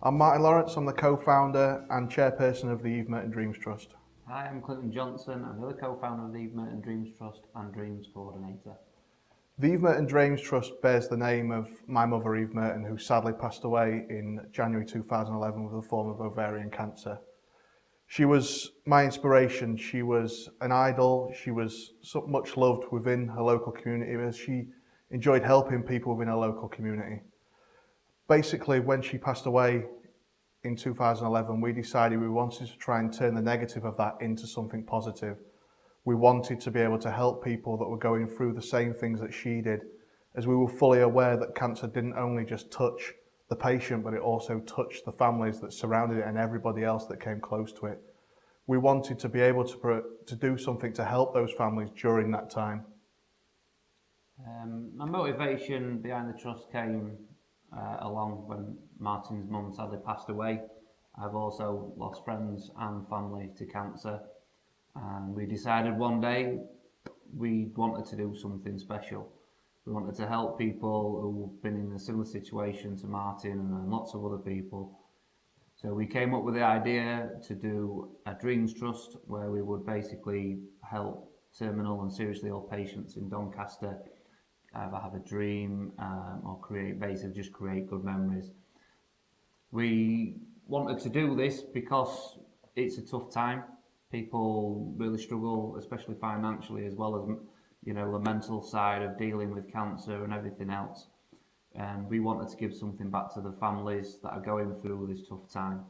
I'm Martin Lawrence, I'm the co-founder and chairperson of the Merton Dreams Trust. Hi, I'm Clinton Johnson. I'm the other co-founder of the Merton Dreams Trust and Dreams Coordinator. The Merton Dreams Trust bears the name of my mother, Eve Merton, who sadly passed away in January 2011 with a form of ovarian cancer. She was my inspiration. She was an idol. She was so much loved within her local community as she enjoyed helping people within her local community. Basically, when she passed away in 2011, we decided we wanted to try and turn the negative of that into something positive. We wanted to be able to help people that were going through the same things that she did, as we were fully aware that cancer didn't only just touch the patient, but it also touched the families that surrounded it and everybody else that came close to it. We wanted to be able to do something to help those families during that time. My motivation behind the trust came along when Martin's mum sadly passed away. I've also lost friends and family to cancer, and we decided one day we wanted to do something special. We wanted to help people who've been in a similar situation to Martin and lots of other people. So we came up with the idea to do a Dreams Trust where we would basically help terminal and seriously ill patients in Doncaster either have a dream or create good memories. We wanted to do this because it's a tough time. People really struggle, especially financially, as well as the mental side of dealing with cancer and everything else. And we wanted to give something back to the families that are going through this tough time.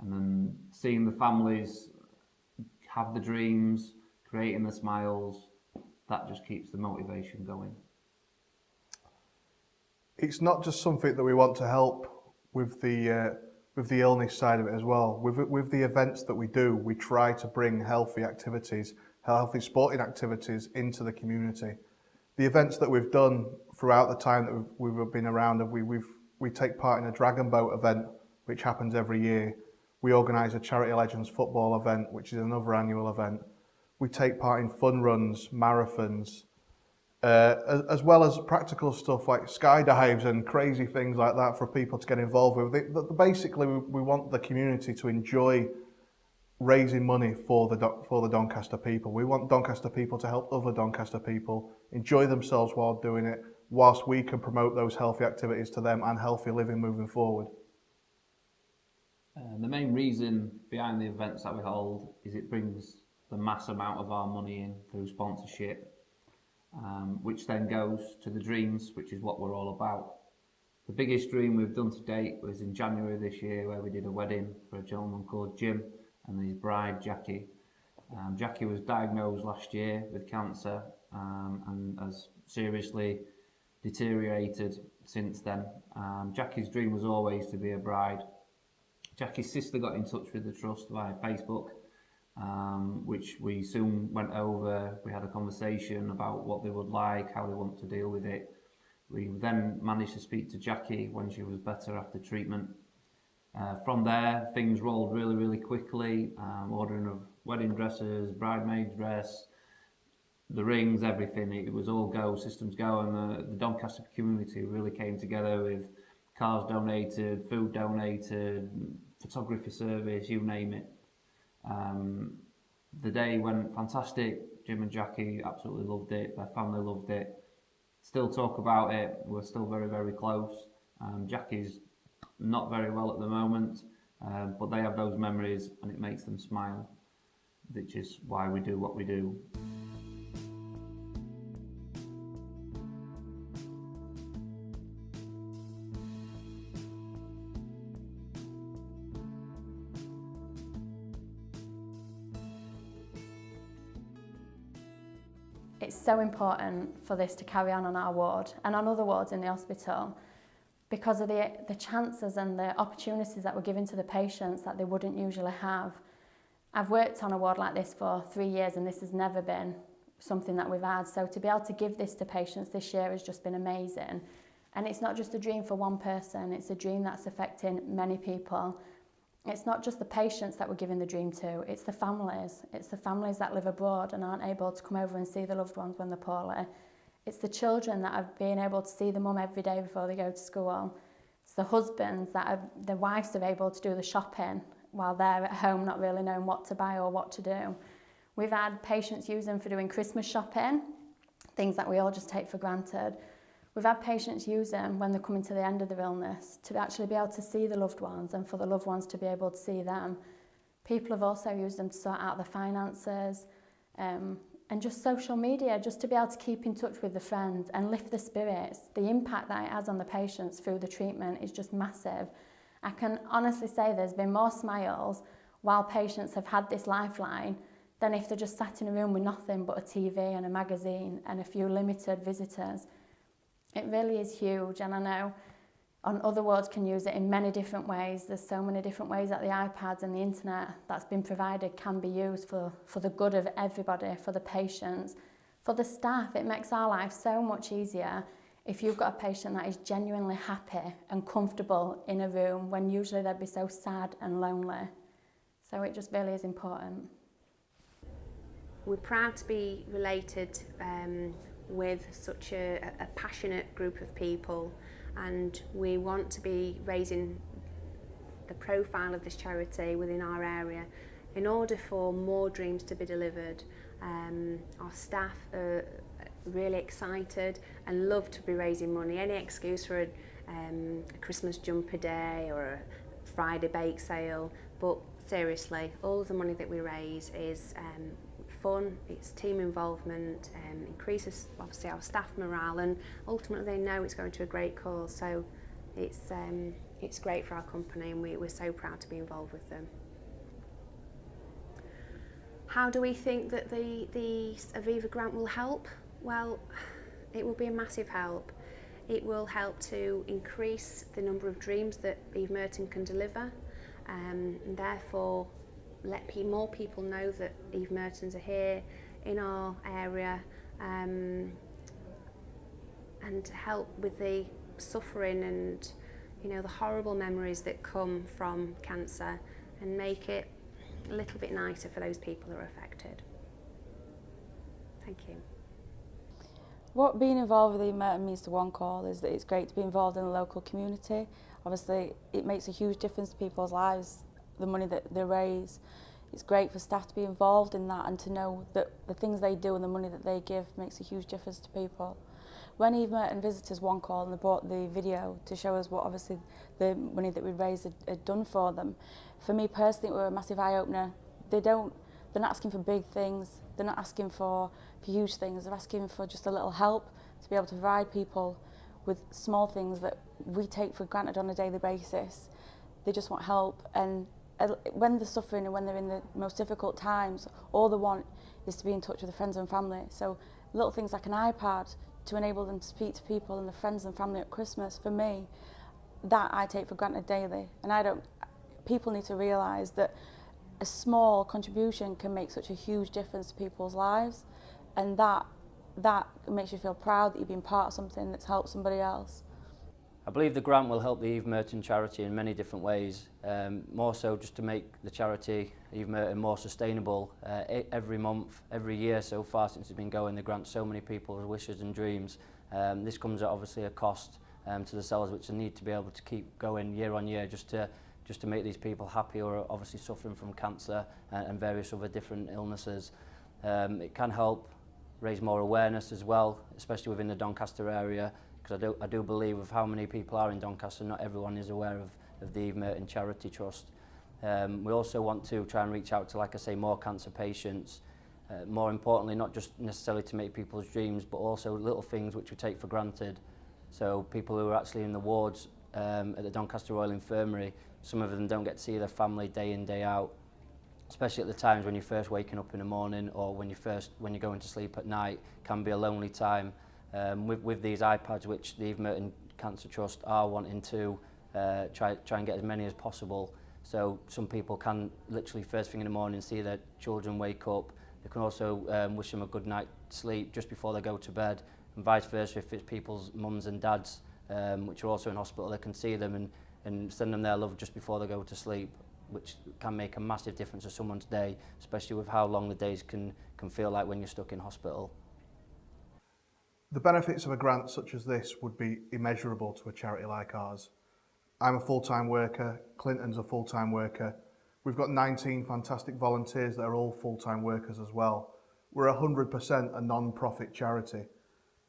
And then seeing the families have the dreams, creating the smiles, that just keeps the motivation going. It's not just something that we want to help with the illness side of it as well. With the events that we do, we try to bring healthy sporting activities into the community. The events that we've done throughout the time that we've been around, we take part in a Dragon Boat event, which happens every year. We organise a Charity Legends football event, which is another annual event. We take part in fun runs, marathons, as well as practical stuff like skydives and crazy things like that for people to get involved with. Basically, we want the community to enjoy raising money for the Doncaster people. We want Doncaster people to help other Doncaster people enjoy themselves while doing it, whilst we can promote those healthy activities to them and healthy living moving forward. The main reason behind the events that we hold is it brings the mass amount of our money in through sponsorship, which then goes to the dreams, which is what we're all about. The biggest dream we've done to date was in January this year, where we did a wedding for a gentleman called Jim and his bride Jackie. Jackie was diagnosed last year with cancer and has seriously deteriorated since then. Jackie's dream was always to be a bride. Jackie's sister got in touch with the trust via Facebook, which we soon went over. We had a conversation about what they would like, how they want to deal with it. We then managed to speak to Jackie when she was better after treatment. From there, things rolled really quickly. Ordering of wedding dresses, bridesmaid dress, the rings, everything. It was all go, systems go, and the Doncaster community really came together with cars donated, food donated, photography service, you name it. The day went fantastic. Jim and Jackie absolutely loved it. Their family loved it. Still talk about it. We're still very close. Jackie's not very well at the moment, but they have those memories and it makes them smile, which is why we do what we do. It's so important for this to carry on our ward and on other wards in the hospital because of the chances and the opportunities that were given to the patients that they wouldn't usually have. I've worked on a ward like this for 3 years and this has never been something that we've had. So to be able to give this to patients this year has just been amazing. And it's not just a dream for one person, it's a dream that's affecting many people. It's not just the patients that we're giving the dream to, it's the families. It's the families that live abroad and aren't able to come over and see their loved ones when they're poorly. It's the children that have been able to see the mum every day before they go to school. It's the husbands the wives are able to do the shopping while they're at home not really knowing what to buy or what to do. We've had patients use them for doing Christmas shopping, things that we all just take for granted. We've had patients use them when they're coming to the end of their illness to actually be able to see the loved ones and for the loved ones to be able to see them. People have also used them to sort out their finances and just social media, just to be able to keep in touch with the friends and lift the spirits. The impact that it has on the patients through the treatment is just massive. I can honestly say there's been more smiles while patients have had this lifeline than if they're just sat in a room with nothing but a TV and a magazine and a few limited visitors. It really is huge, and I know on other wards can use it in many different ways. There's so many different ways that the iPads and the internet that's been provided can be used for the good of everybody, for the patients, for the staff. It makes our life so much easier if you've got a patient that is genuinely happy and comfortable in a room when usually they'd be so sad and lonely. So it just really is important. We're proud to be related with such a passionate group of people, and we want to be raising the profile of this charity within our area in order for more dreams to be delivered. Our staff are really excited and love to be raising money. Any excuse for a Christmas jumper day or a Friday bake sale, but seriously, all of the money that we raise is fun, it's team involvement, increases obviously our staff morale, and ultimately they know it's going to a great cause. So it's great for our company, and we're so proud to be involved with them. How do we think that the Aviva grant will help? Well, it will be a massive help. It will help to increase the number of dreams that Eve Merton can deliver, and therefore let more people know that Eve Mertons are here in our area, and help with the suffering and the horrible memories that come from cancer, and make it a little bit nicer for those people who are affected. Thank you. What being involved with Eve Merton means to One Call is that it's great to be involved in the local community. Obviously, it makes a huge difference to people's lives, the money that they raise. It's great for staff to be involved in that and to know that the things they do and the money that they give makes a huge difference to people. When Eve Merton visited One Call and they brought the video to show us what obviously the money that we'd raised had done for them, for me personally it was a massive eye-opener. They're not asking for big things, they're not asking for huge things, they're asking for just a little help to be able to provide people with small things that we take for granted on a daily basis. They just want help, and when they're suffering and when they're in the most difficult times, all they want is to be in touch with their friends and family. So little things like an iPad to enable them to speak to people and their friends and family at Christmas, for me, that I take for granted daily. And people need to realise that a small contribution can make such a huge difference to people's lives, and that makes you feel proud that you've been part of something that's helped somebody else. I believe the grant will help the Eve Merton charity in many different ways, more so just to make the charity Eve Merton more sustainable. Every month, every year so far since it's been going, the grant so many people's wishes and dreams. This comes at obviously a cost to the sellers, which they need to be able to keep going year on year just to make these people happy who are obviously suffering from cancer and various other different illnesses. It can help raise more awareness as well, especially within the Doncaster area, because I do believe with how many people are in Doncaster, not everyone is aware of the Eve Merton Charity Trust. We also want to try and reach out to, like I say, more cancer patients. More importantly, not just necessarily to make people's dreams, but also little things which we take for granted. So people who are actually in the wards at the Doncaster Royal Infirmary, some of them don't get to see their family day in, day out, especially at the times when you're first waking up in the morning or when you're going to sleep at night. Can be a lonely time. With these iPads, which the Eve Merton Cancer Trust are wanting to try and get as many as possible. So some people can literally first thing in the morning see their children wake up. They can also wish them a good night's sleep just before they go to bed, and vice versa if it's people's mums and dads which are also in hospital. They can see them and send them their love just before they go to sleep, which can make a massive difference to someone's day, especially with how long the days can feel like when you're stuck in hospital. The benefits of a grant such as this would be immeasurable to a charity like ours. I'm a full-time worker, Clinton's a full-time worker. We've got 19 fantastic volunteers that are all full-time workers as well. We're 100% a non-profit charity.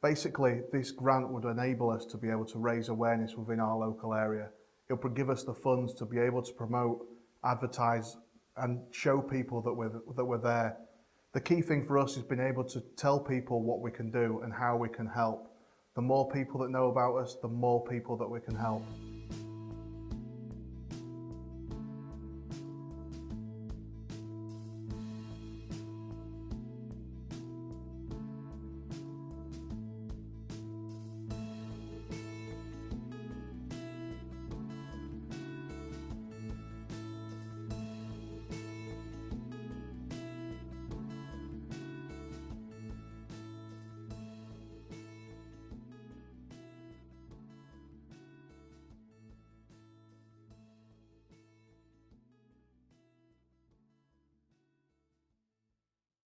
Basically, this grant would enable us to be able to raise awareness within our local area. It'll give us the funds to be able to promote, advertise, and show people that we're there. The key thing for us is being able to tell people what we can do and how we can help. The more people that know about us, the more people that we can help.